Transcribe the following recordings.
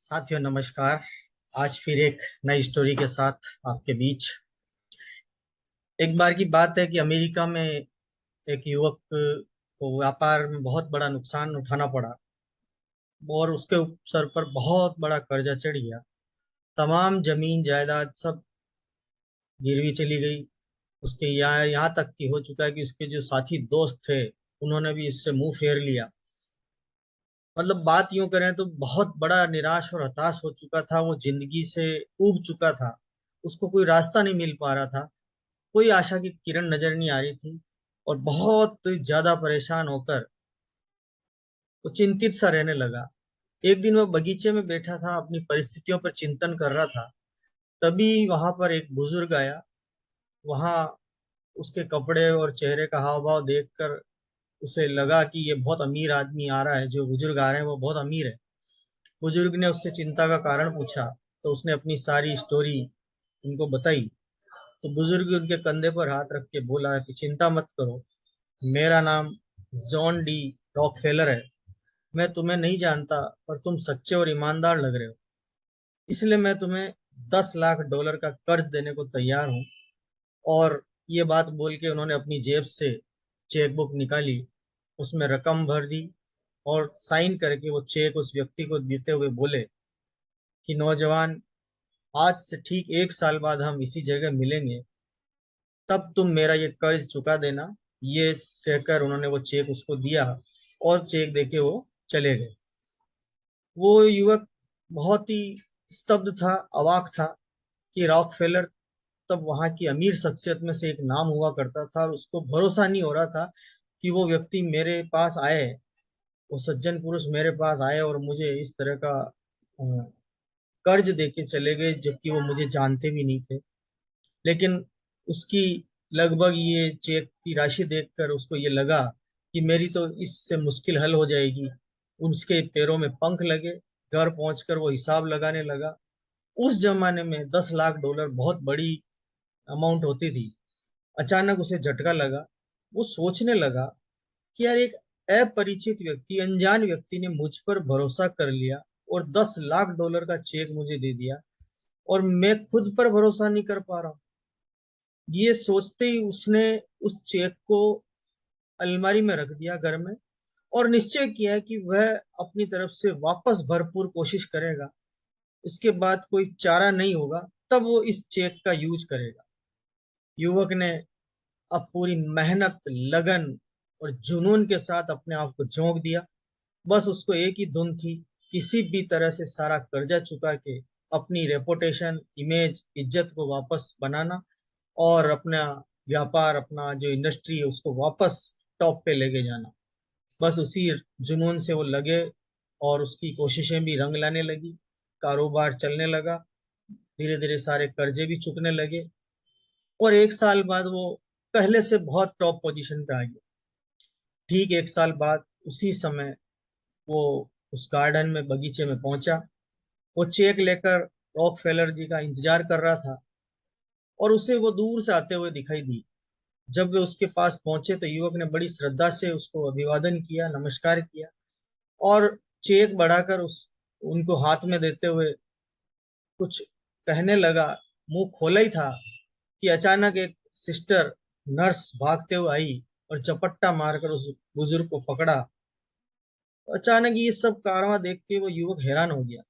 साथियों नमस्कार। आज फिर एक नई स्टोरी के साथ आपके बीच। एक बार की बात है कि अमेरिका में एक युवक को व्यापार में बहुत बड़ा नुकसान उठाना पड़ा और उसके सर पर बहुत बड़ा कर्जा चढ़ गया। तमाम जमीन जायदाद सब गिरवी चली गई। उसके यहाँ तक कि हो चुका है कि उसके जो साथी दोस्त थे उन्होंने भी इससे मुंह फेर लिया। मतलब बात यूं करें तो बहुत बड़ा निराश और हताश हो चुका था, वो जिंदगी से ऊब चुका था। उसको कोई रास्ता नहीं मिल पा रहा था, कोई आशा की किरण नजर नहीं आ रही थी। और बहुत ज्यादा परेशान होकर वो चिंतित सा रहने लगा। एक दिन वो बगीचे में बैठा था, अपनी परिस्थितियों पर चिंतन कर रहा था। तभी वहां पर एक बुजुर्ग आया। वहां उसके कपड़े और चेहरे का हाव भाव देखकर उसे लगा कि ये बहुत अमीर आदमी आ रहा है, जो बुजुर्ग आ रहे हैं वो बहुत अमीर है। बुजुर्ग ने उससे चिंता का कारण पूछा तो उसने अपनी सारी स्टोरी उनको बताई। तो बुजुर्ग उनके कंधे पर हाथ रख के बोला कि चिंता मत करो, मेरा नाम जॉन डी रॉकफेलर है। मैं तुम्हें नहीं जानता, पर तुम सच्चे और ईमानदार लग रहे हो, इसलिए मैं तुम्हें $10 लाख का कर्ज देने को तैयार हूँ। और ये बात बोल के उन्होंने अपनी जेब से चेक बुक निकाली, उसमें रकम भर दी और साइन करके वो चेक उस व्यक्ति को देते हुए बोले कि नौजवान, आज से ठीक 1 साल बाद हम इसी जगह मिलेंगे, तब तुम मेरा ये कर्ज चुका देना। ये कहकर उन्होंने वो चेक उसको दिया और चेक देके वो चले गए। वो युवक बहुत ही स्तब्ध था, अवाक था कि रॉकफेलर तब वहां की अमीर शख्सियत में से एक नाम हुआ करता था, और उसको भरोसा नहीं हो रहा था कि वो व्यक्ति मेरे पास आए, वो सज्जन पुरुष मेरे पास आए और मुझे इस तरह का कर्ज देके चले गए, जबकि वो मुझे जानते भी नहीं थे। लेकिन उसकी लगभग ये चेक की राशि देखकर उसको ये लगा कि मेरी तो इससे मुश्किल हल हो जाएगी। उसके पैरों में पंख लगे। घर पहुंचकर वो हिसाब लगाने लगा। उस जमाने में $10 लाख बहुत बड़ी अमाउंट होती थी। अचानक उसे झटका लगा। वो सोचने लगा कि यार, एक अपरिचित व्यक्ति, अनजान व्यक्ति ने मुझ पर भरोसा कर लिया और $10 लाख का चेक मुझे दे दिया, और मैं खुद पर भरोसा नहीं कर पा रहा हूँ। ये सोचते ही उसने उस चेक को अलमारी में रख दिया घर में, और निश्चय किया कि वह अपनी तरफ से वापस भरपूर कोशिश करेगा। इसके बाद कोई चारा नहीं होगा, तब वो इस चेक का यूज करेगा। युवक ने अब पूरी मेहनत, लगन और जुनून के साथ अपने आप को झोंक दिया। बस उसको एक ही धुन थी, किसी भी तरह से सारा कर्जा चुका के अपनी रेपुटेशन, इमेज, इज्जत को वापस बनाना और अपना व्यापार, अपना जो इंडस्ट्री है उसको वापस टॉप पे लेके जाना। बस उसी जुनून से वो लगे और उसकी कोशिशें भी रंग लाने लगी। कारोबार चलने लगा, धीरे धीरे सारे कर्जे भी चुकने लगे, और 1 साल बाद वो पहले से बहुत टॉप पोजीशन पे आ गया। ठीक 1 साल बाद उसी समय वो उस गार्डन में, बगीचे में पहुंचा। वो चेक लेकर रॉकफेलर जी का इंतजार कर रहा था, और उसे वो दूर से आते हुए दिखाई दी। जब वे उसके पास पहुंचे तो युवक ने बड़ी श्रद्धा से उसको अभिवादन किया, नमस्कार किया, और चेक बढ़ाकर उस उनको हाथ में देते हुए कुछ कहने लगा। मुंह खोला ही था कि अचानक एक सिस्टर नर्स भागते हुए आई और झपट्टा मारकर उस बुजुर्ग को पकड़ा। अचानक ये सब कारवां देख के वो युवक हैरान हो गया।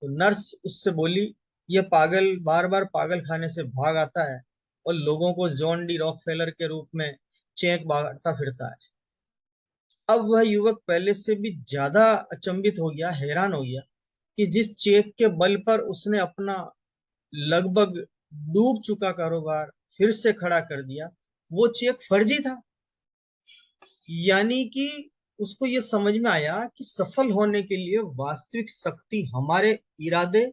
तो नर्स उससे बोली, यह पागल बार बार पागल खाने से भाग आता है और लोगों को जॉन डी रॉकफेलर के रूप में चेक बांटता फिरता है। अब वह युवक पहले से भी ज्यादा अचंभित हो गया, हैरान हो गया कि जिस चेक के बल पर उसने अपना लगभग डूब चुका कारोबार फिर से खड़ा कर दिया, वो चेक फर्जी था। यानी कि उसको ये समझ में आया कि सफल होने के लिए वास्तविक शक्ति हमारे इरादे,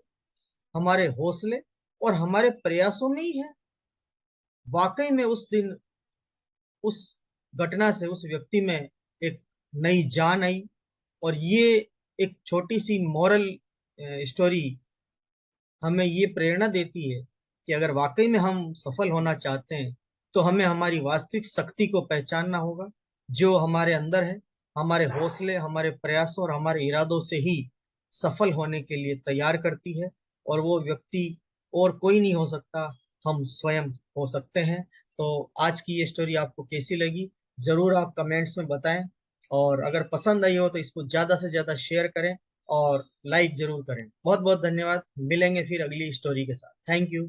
हमारे हौसले और हमारे प्रयासों में ही है। वाकई में उस दिन, उस घटना से उस व्यक्ति में एक नई जान आई। और ये एक छोटी सी मॉरल स्टोरी हमें ये प्रेरणा देती है कि अगर वाकई में हम सफल होना चाहते हैं तो हमें हमारी वास्तविक शक्ति को पहचानना होगा, जो हमारे अंदर है। हमारे हौसले, हमारे प्रयासों और हमारे इरादों से ही सफल होने के लिए तैयार करती है, और वो व्यक्ति और कोई नहीं हो सकता, हम स्वयं हो सकते हैं। तो आज की ये स्टोरी आपको कैसी लगी, जरूर आप कमेंट्स में बताएं, और अगर पसंद आई हो तो इसको ज्यादा से ज्यादा शेयर करें और लाइक जरूर करें। बहुत बहुत धन्यवाद, मिलेंगे फिर अगली स्टोरी के साथ। Thank you.